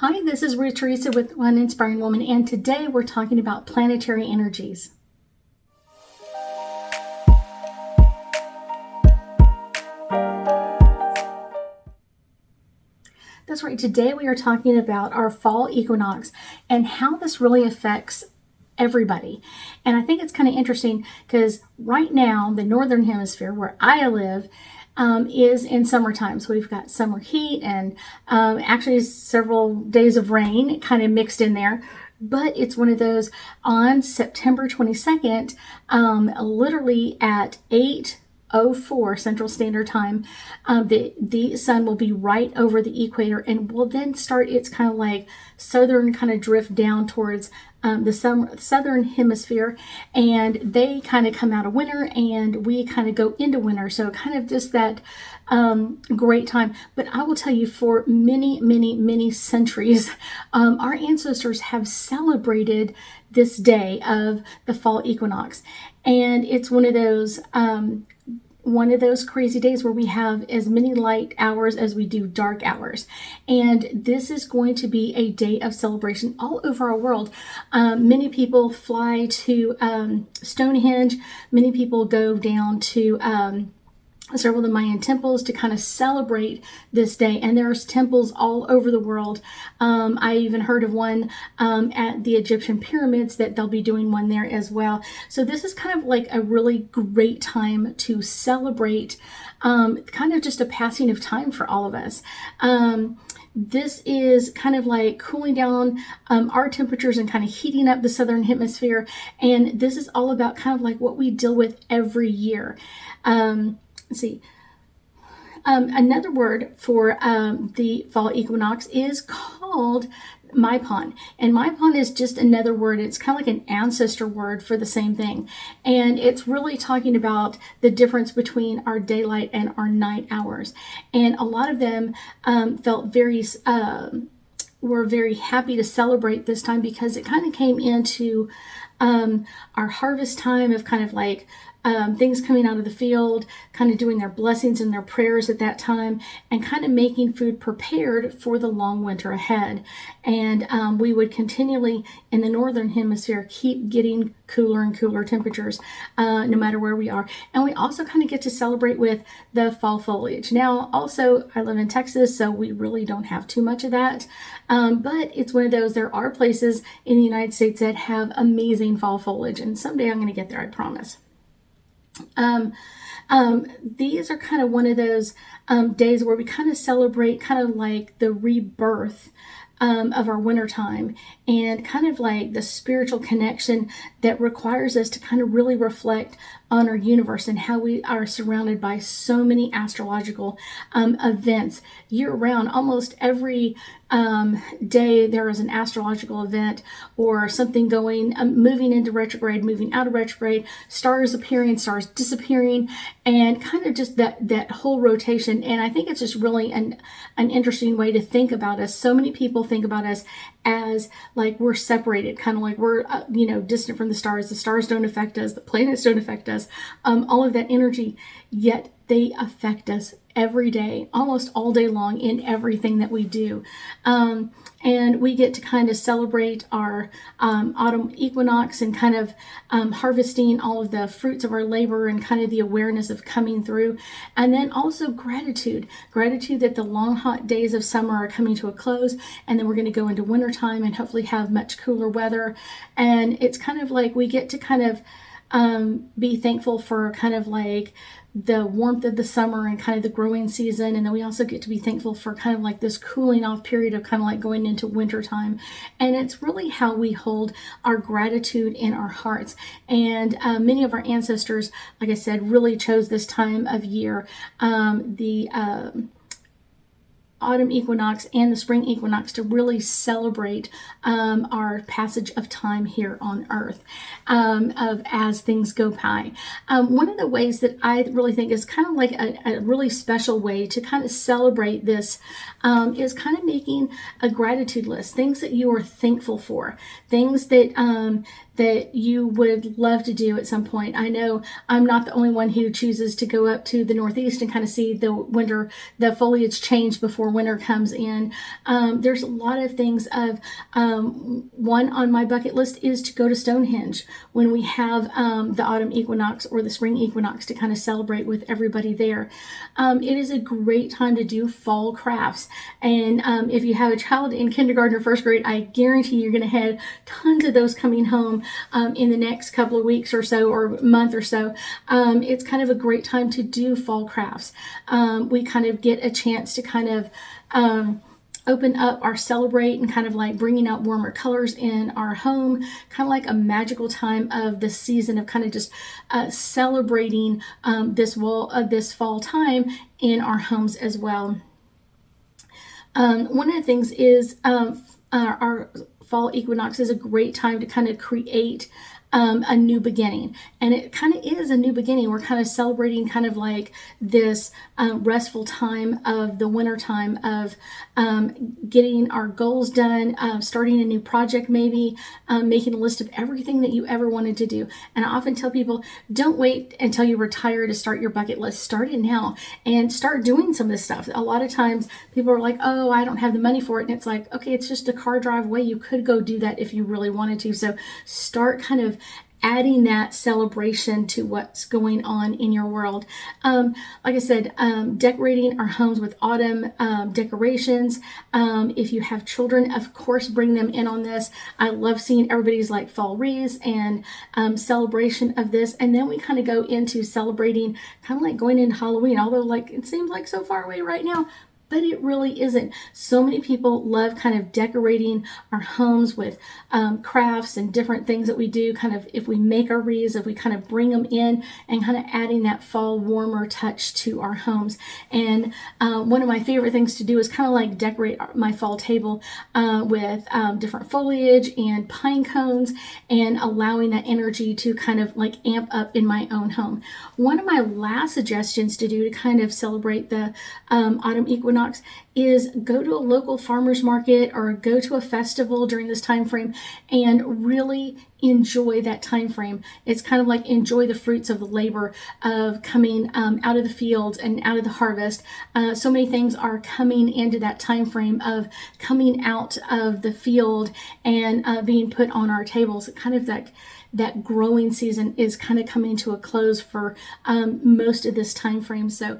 Hi, this is Ruth Theresa with One Inspiring Woman, and today we're talking about planetary energies. That's right, today we are talking about our fall equinox and how this really affects everybody. And I think it's kind of interesting because right now, the northern hemisphere where I live is in summertime. So we've got summer heat and actually several days of rain kind of mixed in there. But it's one of those on September 22nd, literally at 8:04 Central Standard Time, the sun will be right over the equator and will then start its kind of like southern kind of drift down towards the southern hemisphere, and they kind of come out of winter and we kind of go into winter. So kind of just that great time. But I will tell you, for many centuries, our ancestors have celebrated this day of the fall equinox, and it's one of those crazy days where we have as many light hours as we do dark hours. And this is going to be a day of celebration all over our world. Many people fly to Stonehenge. Many people go down to several of the Mayan temples to kind of celebrate this day, and there's temples all over the world. I even heard of one at the Egyptian pyramids that they'll be doing one there as well. So this is kind of like a really great time to celebrate kind of just a passing of time for all of us. This is kind of like cooling down our temperatures and kind of heating up the southern hemisphere, and this is all about kind of like what we deal with every year. Let's see. Another word for the fall equinox is called Maipon. And Maipon is just another word. It's kind of like an ancestor word for the same thing. And it's really talking about the difference between our daylight and our night hours. And a lot of them were very happy to celebrate this time because it kind of came into our harvest time of kind of like things coming out of the field, kind of doing their blessings and their prayers at that time, and kind of making food prepared for the long winter ahead. And we would continually, in the northern hemisphere, keep getting cooler and cooler temperatures no matter where we are. And we also kind of get to celebrate with the fall foliage. Now, also, I live in Texas, so we really don't have too much of that. But it's one of those, there are places in the United States that have amazing fall foliage. And someday I'm going to get there, I promise. These are kind of one of those days where we kind of celebrate kind of like the rebirth of our winter time, and kind of like the spiritual connection that requires us to kind of really reflect on our universe and how we are surrounded by so many astrological events year round. Almost every day there is an astrological event or something going, moving into retrograde, moving out of retrograde, stars appearing, stars disappearing, and kind of just that whole rotation. And I think it's just really an interesting way to think about us. So many people think about us as like we're separated, kind of like we're distant from the stars. The stars don't affect us, the planets don't affect us, all of that energy, yet they affect us every day, almost all day long, in everything that we do. And we get to kind of celebrate our autumn equinox and kind of harvesting all of the fruits of our labor and kind of the awareness of coming through. And then also gratitude that the long hot days of summer are coming to a close, and then we're going to go into wintertime and hopefully have much cooler weather. And it's kind of like we get to kind of be thankful for kind of like the warmth of the summer and kind of the growing season. And then we also get to be thankful for kind of like this cooling off period of kind of like going into winter time. And it's really how we hold our gratitude in our hearts. And many of our ancestors, like I said, really chose this time of year. The autumn equinox and the spring equinox to really celebrate our passage of time here on earth, as things go by. One of the ways that I really think is kind of like a really special way to kind of celebrate this is kind of making a gratitude list, things that you are thankful for, things that that you would love to do at some point. I know I'm not the only one who chooses to go up to the Northeast and kind of see the foliage change before winter comes in. There's a lot of things of, one on my bucket list is to go to Stonehenge when we have the autumn equinox or the spring equinox to kind of celebrate with everybody there. It is a great time to do fall crafts. And if you have a child in kindergarten or first grade, I guarantee you're going to have tons of those coming home in the next couple of weeks or so, or month or so. It's kind of a great time to do fall crafts. We kind of get a chance to kind of open up our celebrate and kind of like bringing out warmer colors in our home, kind of like a magical time of the season of kind of just celebrating this fall time in our homes as well. One of the things is our fall equinox is a great time to kind of create a new beginning. And it kind of is a new beginning. We're kind of celebrating kind of like this restful time of the winter time of getting our goals done, starting a new project maybe, making a list of everything that you ever wanted to do. And I often tell people, don't wait until you retire to start your bucket list. Start it now and start doing some of this stuff. A lot of times people are like, oh, I don't have the money for it. And it's like, okay, it's just a car drive away. You could go do that if you really wanted to. So start kind of adding that celebration to what's going on in your world. Like I said, decorating our homes with autumn decorations. If you have children, of course, bring them in on this. I love seeing everybody's like fall wreaths and celebration of this. And then we kind of go into celebrating, kind of like going into Halloween, although like it seems like so far away right now. But it really isn't. So many people love kind of decorating our homes with crafts and different things that we do. Kind of if we make our wreaths, if we kind of bring them in and kind of adding that fall warmer touch to our homes. And one of my favorite things to do is kind of like decorate my fall table with different foliage and pine cones and allowing that energy to kind of like amp up in my own home. One of my last suggestions to do to kind of celebrate the autumn equinox is go to a local farmer's market or go to a festival during this time frame and really enjoy that time frame. It's kind of like enjoy the fruits of the labor of coming out of the fields and out of the harvest. So many things are coming into that time frame of coming out of the field and being put on our tables. Kind of that growing season is kind of coming to a close for most of this time frame. So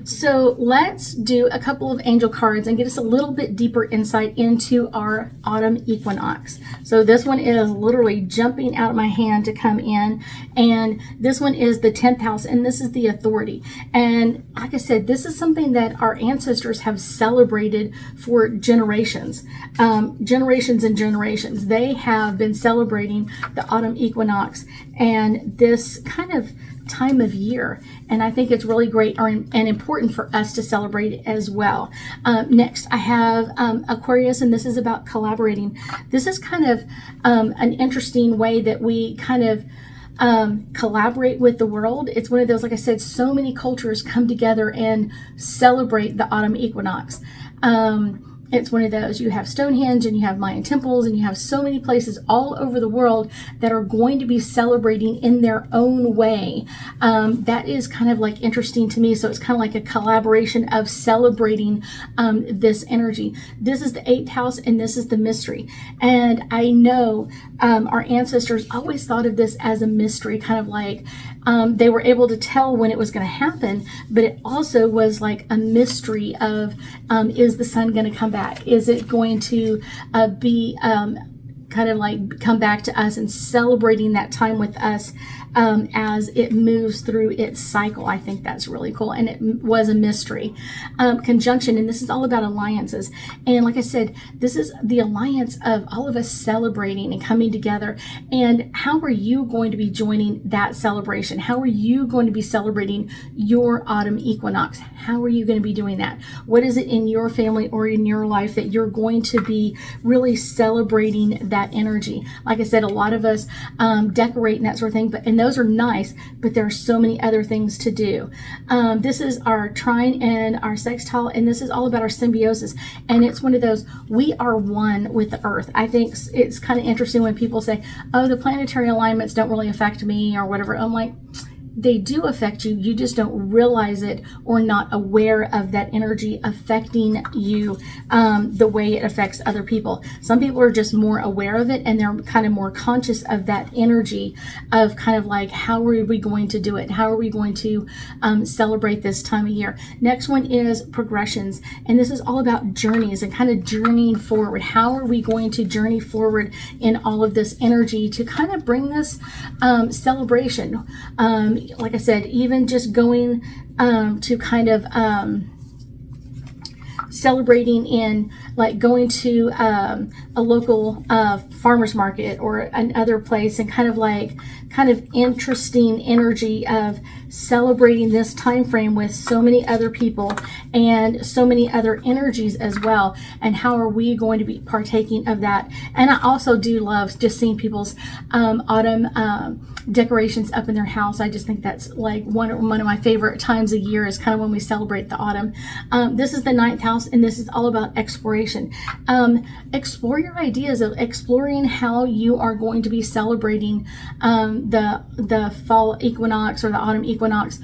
so let's do a couple of angel cards and get us a little bit deeper insight into our autumn equinox. So this one is literally jumping out of my hand to come in, and this one is the 10th house, and this is the authority. And like I said, this is something that our ancestors have celebrated for generations, generations and generations. They have been celebrating the autumn equinox and this kind of time of year, and I think it's really great and important for us to celebrate as well. Next I have Aquarius, and this is about collaborating. This is kind of an interesting way that we kind of collaborate with the world. It's one of those, like I said, so many cultures come together and celebrate the autumn equinox. It's one of those, you have Stonehenge and you have Mayan temples and you have so many places all over the world that are going to be celebrating in their own way. That is kind of like interesting to me. So it's kind of like a collaboration of celebrating this energy. This is the 8th house and this is the mystery. And I know our ancestors always thought of this as a mystery, kind of like they were able to tell when it was going to happen, but it also was like a mystery of is the sun going to come back? Is it going to be kind of like come back to us and celebrating that time with us as it moves through its cycle? I think that's really cool, and it was a mystery. Conjunction, and this is all about alliances. And like I said, this is the alliance of all of us celebrating and coming together. And how are you going to be joining that celebration? How are you going to be celebrating your autumn equinox? How are you going to be doing that? What is it in your family or in your life that you're going to be really celebrating that that energy. Like I said, a lot of us decorate and that sort of thing, and those are nice, but there are so many other things to do. This is our trine and our sextile, and this is all about our symbiosis. And it's one of those, we are one with the earth. I think it's kind of interesting when people say, oh, the planetary alignments don't really affect me or whatever. I'm like, they do affect you. You just don't realize it or not aware of that energy affecting you the way it affects other people. Some people are just more aware of it, and they're kind of more conscious of that energy of kind of like, how are we going to do it? How are we going to celebrate this time of year? Next one is progressions. And this is all about journeys and kind of journeying forward. How are we going to journey forward in all of this energy to kind of bring this celebration? Like I said, even just going to kind of celebrating in, like going to a local farmer's market or another place, and kind of interesting energy of celebrating this time frame with so many other people and so many other energies as well. And how are we going to be partaking of that? And I also do love just seeing people's autumn decorations up in their house. I just think that's like one of my favorite times a year, is kind of when we celebrate the autumn. This is the 9th house, and this is all about exploration. Explore your ideas of exploring how you are going to be celebrating the fall equinox or the autumn equinox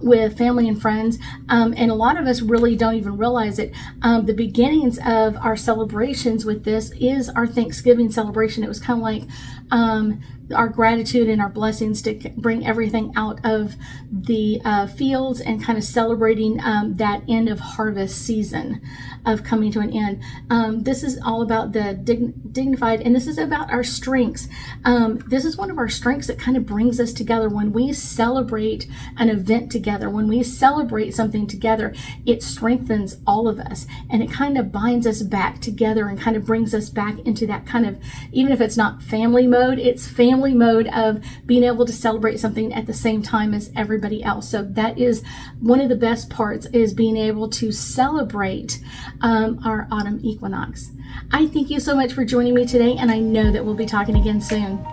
with family and friends. And a lot of us really don't even realize it. The beginnings of our celebrations with this is our Thanksgiving celebration. It was kind of like our gratitude and our blessings to bring everything out of the fields and kind of celebrating that end of harvest season of coming to an end. This is all about the dignified, and this is about our strengths. This is one of our strengths that kind of brings us together. When we celebrate an event together, when we celebrate something together, it strengthens all of us, and it kind of binds us back together and kind of brings us back into that kind of, even if it's not family mode, it's family mode of being able to celebrate something at the same time as everybody else. So that is one of the best parts, is being able to celebrate our autumn equinox. I thank you so much for joining me today, and I know that we'll be talking again soon.